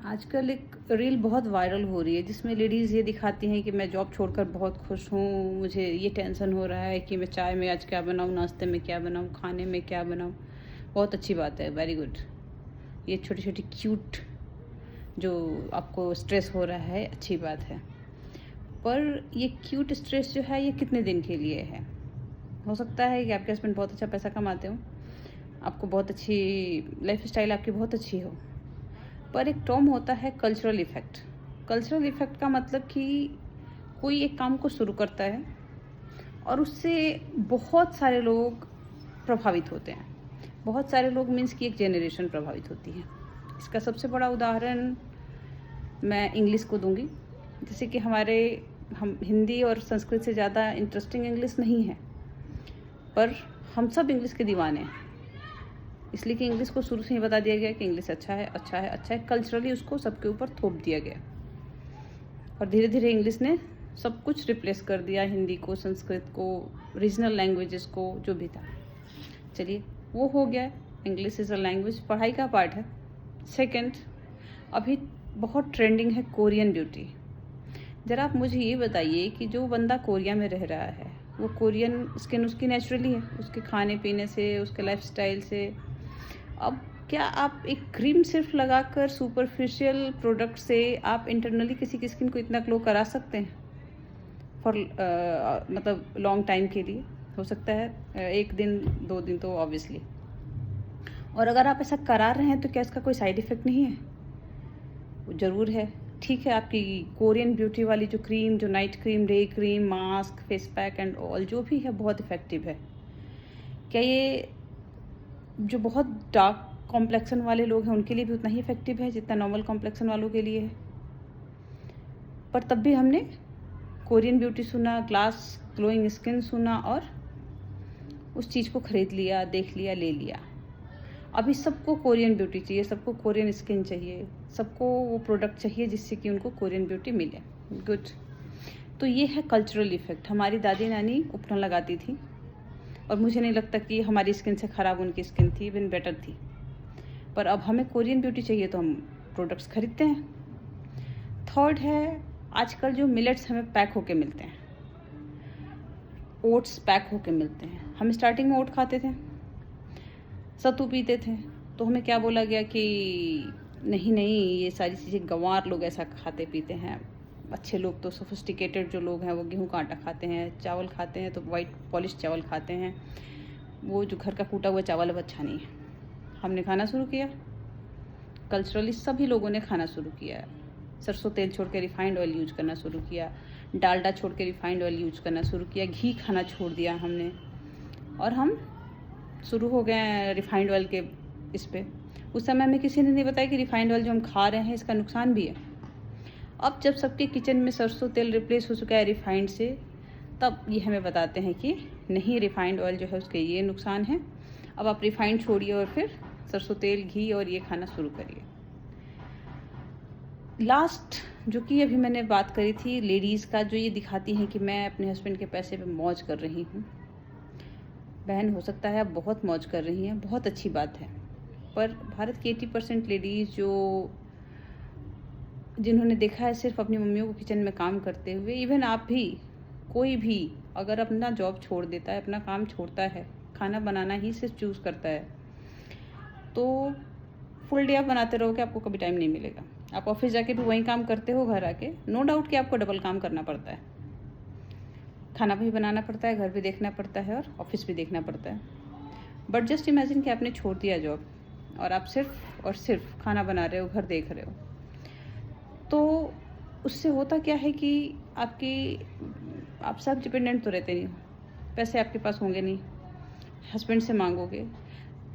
आजकल एक रील बहुत वायरल हो रही है जिसमें लेडीज़ ये दिखाती हैं कि मैं जॉब छोड़कर बहुत खुश हूँ, मुझे ये टेंशन हो रहा है कि मैं चाय में आज क्या बनाऊँ, नाश्ते में क्या बनाऊँ, खाने में क्या बनाऊँ। बहुत अच्छी बात है, वेरी गुड। ये छोटी-छोटी क्यूट जो आपको स्ट्रेस हो रहा है, अच्छी बात है। पर ये क्यूट स्ट्रेस जो है ये कितने दिन के लिए है? हो सकता है कि आपके हस्बैंड बहुत अच्छा पैसा कमाते हों, आपको बहुत अच्छी लाइफ़स्टाइल आपकी बहुत अच्छी हो। पर एक टर्म होता है कल्चरल इफ़ेक्ट। कल्चरल इफ़ेक्ट का मतलब कि कोई एक काम को शुरू करता है और उससे बहुत सारे लोग प्रभावित होते हैं। बहुत सारे लोग मीन्स कि एक जनरेशन प्रभावित होती है। इसका सबसे बड़ा उदाहरण मैं इंग्लिश को दूँगी। जैसे कि हम हिंदी और संस्कृत से ज़्यादा इंटरेस्टिंग इंग्लिश नहीं है, पर हम सब इंग्लिश के दीवाने हैं। इसलिए कि इंग्लिश को शुरू से ही बता दिया गया कि इंग्लिश अच्छा है, अच्छा है, अच्छा है। कल्चरली उसको सबके ऊपर थोप दिया गया और धीरे-धीरे इंग्लिश ने सब कुछ रिप्लेस कर दिया, हिंदी को, संस्कृत को, रीजनल लैंग्वेजेस को, जो भी था। चलिए, वो हो गया। इंग्लिश इज़ अ लैंग्वेज, पढ़ाई का पार्ट है। सेकंड, अभी बहुत ट्रेंडिंग है कोरियन ब्यूटी। ज़रा आप मुझे ये बताइए कि जो बंदा कोरिया में रह रहा है, वो कोरियन स्किन उसकी नेचुरली है, उसके खाने-पीने से, उसके लाइफ़स्टाइल से। अब क्या आप एक क्रीम सिर्फ लगाकर सुपरफिशियल प्रोडक्ट से आप इंटरनली किसी की स्किन को इतना ग्लो करा सकते हैं फॉर मतलब लॉन्ग टाइम के लिए? हो सकता है 1 दिन 2 दिन तो ऑब्वियसली। और अगर आप ऐसा करा रहे हैं तो क्या इसका कोई साइड इफ़ेक्ट नहीं है? वो ज़रूर है। ठीक है, आपकी कोरियन ब्यूटी वाली जो क्रीम, जो night cream, day cream, mask, face pack and all जो भी है बहुत इफ़ेक्टिव है। क्या ये जो बहुत डार्क कॉम्प्लेक्शन वाले लोग हैं उनके लिए भी उतना ही इफ़ेक्टिव है जितना नॉर्मल कॉम्प्लेक्शन वालों के लिए है? पर तब भी हमने कोरियन ब्यूटी सुना, ग्लास ग्लोइंग स्किन सुना और उस चीज़ को खरीद लिया, देख लिया, ले लिया। अभी सबको कोरियन ब्यूटी चाहिए, सबको कोरियन स्किन चाहिए, सबको वो प्रोडक्ट चाहिए जिससे कि उनको कोरियन ब्यूटी मिले। गुड। तो ये है कल्चरल इफ़ेक्ट। हमारी दादी-नानी उपना लगाती थी और मुझे नहीं लगता कि हमारी स्किन से ख़राब उनकी स्किन थी, इवन बेटर थी। पर अब हमें कोरियन ब्यूटी चाहिए तो हम प्रोडक्ट्स खरीदते हैं। थर्ड है, आजकल जो मिलेट्स हमें पैक होके मिलते हैं, ओट्स पैक होके मिलते हैं। हम स्टार्टिंग में ओट खाते थे, सत्तू पीते थे, तो हमें क्या बोला गया कि नहीं नहीं, ये सारी चीज़ें गँवार लोग ऐसा खाते पीते हैं। अच्छे लोग तो सोफिस्टिकेटेड जो लोग हैं वो गेहूँ का आटा खाते हैं, चावल खाते हैं तो वाइट पॉलिश चावल खाते हैं। वो जो घर का कूटा हुआ चावल है वो अच्छा नहीं है। हमने खाना शुरू किया, कल्चरली सभी लोगों ने खाना शुरू किया। सरसों तेल छोड़ के रिफाइंड ऑयल यूज करना शुरू किया, डालडा छोड़ के रिफाइंड ऑयल यूज करना शुरू किया, घी खाना छोड़ दिया हमने और हम शुरू हो गए हैं रिफाइंड ऑयल के इस पे। उस समय हमें किसी ने नहीं बताया कि रिफाइंड ऑयल जो हम खा रहे हैं इसका नुकसान भी है। अब जब सबके किचन में सरसों तेल रिप्लेस हो चुका है रिफाइंड से, तब ये हमें बताते हैं कि नहीं, रिफाइंड ऑयल जो है उसके ये नुकसान है। अब आप रिफाइंड छोड़िए और फिर सरसों तेल, घी और ये खाना शुरू करिए। लास्ट जो कि अभी मैंने बात करी थी लेडीज़ का, जो ये दिखाती हैं कि मैं अपने हस्बैंड के पैसे पे मौज कर रही हूँ। बहन, हो सकता है आप बहुत मौज कर रही हैं, बहुत अच्छी बात है। पर भारत की 80% लेडीज़ जिन्होंने देखा है सिर्फ अपनी मम्मियों को किचन में काम करते हुए, इवन आप भी, कोई भी अगर अपना जॉब छोड़ देता है, अपना काम छोड़ता है, खाना बनाना ही सिर्फ चूज़ करता है, तो फुल डे आप बनाते रहोगे, आपको कभी टाइम नहीं मिलेगा। आप ऑफिस जाके भी वही काम करते हो, घर आके नो डाउट कि आपको डबल काम करना पड़ता है। खाना भी बनाना पड़ता है, घर भी देखना पड़ता है और ऑफिस भी देखना पड़ता है। बट जस्ट इमेजिन कि आपने छोड़ दिया जॉब और आप सिर्फ और सिर्फ खाना बना रहे हो, घर देख रहे हो, तो उससे होता क्या है कि आप सब डिपेंडेंट तो रहते नहीं हो, पैसे आपके पास होंगे नहीं, हस्बैंड से मांगोगे।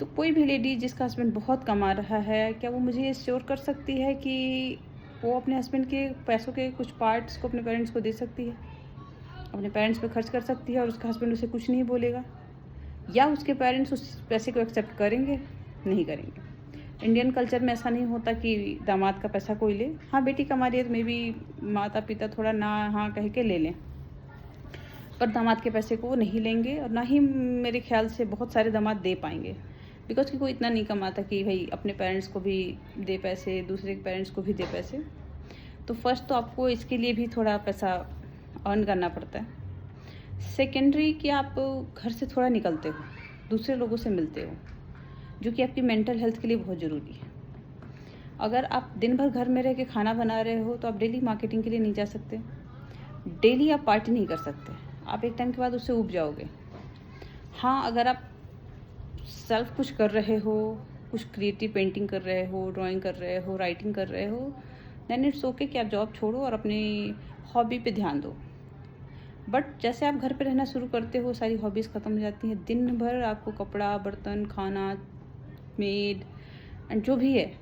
तो कोई भी लेडी जिसका हस्बैंड बहुत कमा रहा है, क्या वो मुझे ये श्योर कर सकती है कि वो अपने हस्बैंड के पैसों के कुछ पार्ट्स को अपने पेरेंट्स को दे सकती है, अपने पेरेंट्स पे खर्च कर सकती है और उसका हस्बैंड उसे कुछ नहीं बोलेगा? या उसके पेरेंट्स उस पैसे को एक्सेप्ट करेंगे? नहीं करेंगे। इंडियन कल्चर में ऐसा नहीं होता कि दामाद का पैसा कोई ले। हाँ, बेटी कमा रही है तो मे बी माता पिता थोड़ा ना हाँ कह के ले लें, पर दामाद के पैसे को वो नहीं लेंगे और ना ही मेरे ख्याल से बहुत सारे दामाद दे पाएंगे। बिकॉज कि कोई इतना नहीं कमाता कि भाई अपने पेरेंट्स को भी दे पैसे, दूसरे के पेरेंट्स को भी दे पैसे। तो फर्स्ट तो आपको इसके लिए भी थोड़ा पैसा अर्न करना पड़ता है। सेकेंडरी कि आप घर से थोड़ा निकलते हो, दूसरे लोगों से मिलते हो, जो कि आपकी मेंटल हेल्थ के लिए बहुत ज़रूरी है। अगर आप दिन भर घर में रह के खाना बना रहे हो तो आप डेली मार्केटिंग के लिए नहीं जा सकते, डेली आप पार्टी नहीं कर सकते, आप एक टाइम के बाद उससे ऊब जाओगे। हाँ, अगर आप सेल्फ कुछ कर रहे हो, कुछ क्रिएटिव पेंटिंग कर रहे हो, ड्राइंग कर रहे हो, राइटिंग कर रहे हो, देन इट्स ओके कि आप जॉब छोड़ो और अपनी हॉबी पे ध्यान दो। बट जैसे आप घर पे रहना शुरू करते हो, सारी हॉबीज़ ख़त्म हो जाती हैं। दिन भर आपको कपड़ा, बर्तन, खाना, मेड एंड जो भी है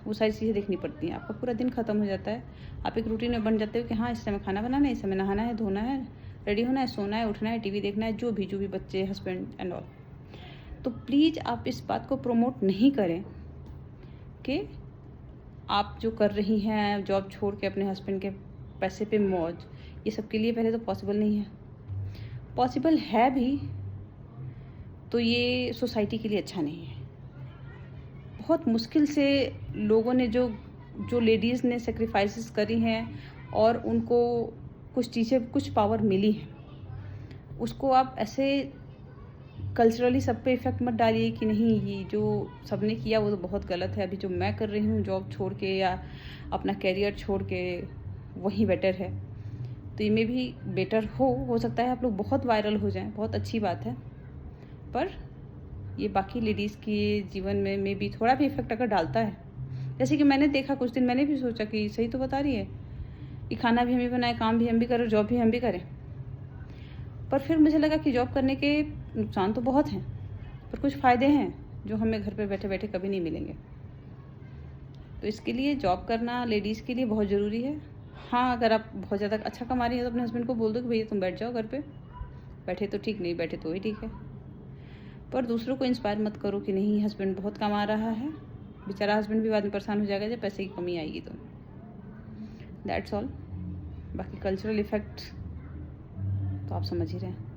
वो सारी चीज़ें देखनी पड़ती हैं। आपका पूरा दिन ख़त्म हो जाता है। आप एक रूटीन में बन जाते हो कि हाँ, इस समय खाना बनाना है, इस समय नहाना है, धोना है, रेडी होना है, सोना है, उठना है, टीवी देखना है, जो भी बच्चे, हस्बैंड एंड ऑल। तो प्लीज़ आप इस बात को प्रमोट नहीं करें कि आप जो कर रही हैं जॉब छोड़ के अपने हस्बैंड के पैसे पे मौज, ये सब के लिए पहले तो पॉसिबल नहीं है। पॉसिबल है भी तो ये सोसाइटी के लिए अच्छा नहीं है। बहुत मुश्किल से लोगों ने जो लेडीज़ ने सेक्रीफाइसेस करी हैं और उनको कुछ चीज़ें, कुछ पावर मिली है, उसको आप ऐसे कल्चरली सब पे इफ़ेक्ट मत डालिए कि नहीं ये जो सबने किया वो तो बहुत गलत है, अभी जो मैं कर रही हूँ जॉब छोड़ के या अपना करियर छोड़ के वही बेटर है। तो ये में भी बेटर हो सकता है आप लोग बहुत वायरल हो जाएं, बहुत अच्छी बात है, पर ये बाकी लेडीज़ के जीवन में भी थोड़ा भी इफ़ेक्ट अगर डालता है। जैसे कि मैंने देखा कुछ दिन, मैंने भी सोचा कि सही तो बता रही है कि खाना भी हम ही बनाएं, काम भी हम भी करें, जॉब भी हम भी करें। पर फिर मुझे लगा कि जॉब करने के नुकसान तो बहुत हैं, पर कुछ फ़ायदे हैं जो हमें घर पे बैठे बैठे कभी नहीं मिलेंगे। तो इसके लिए जॉब करना लेडीज़ के लिए बहुत ज़रूरी है। हाँ, अगर आप बहुत ज़्यादा अच्छा कमा रही हैं तो अपने हस्बैंड को बोल दो कि भैया तुम बैठ जाओ घर पे, बैठे तो ठीक, नहीं बैठे तो ही ठीक है। पर दूसरों को इंस्पायर मत करो कि नहीं हस्बैंड बहुत कमा रहा है, बेचारा हस्बैंड भी बाद में परेशान हो जाएगा जब पैसे की कमी आएगी तो। That's all. बाकी कल्चरल इफ़ेक्ट तो आप समझ ही रहे हैं।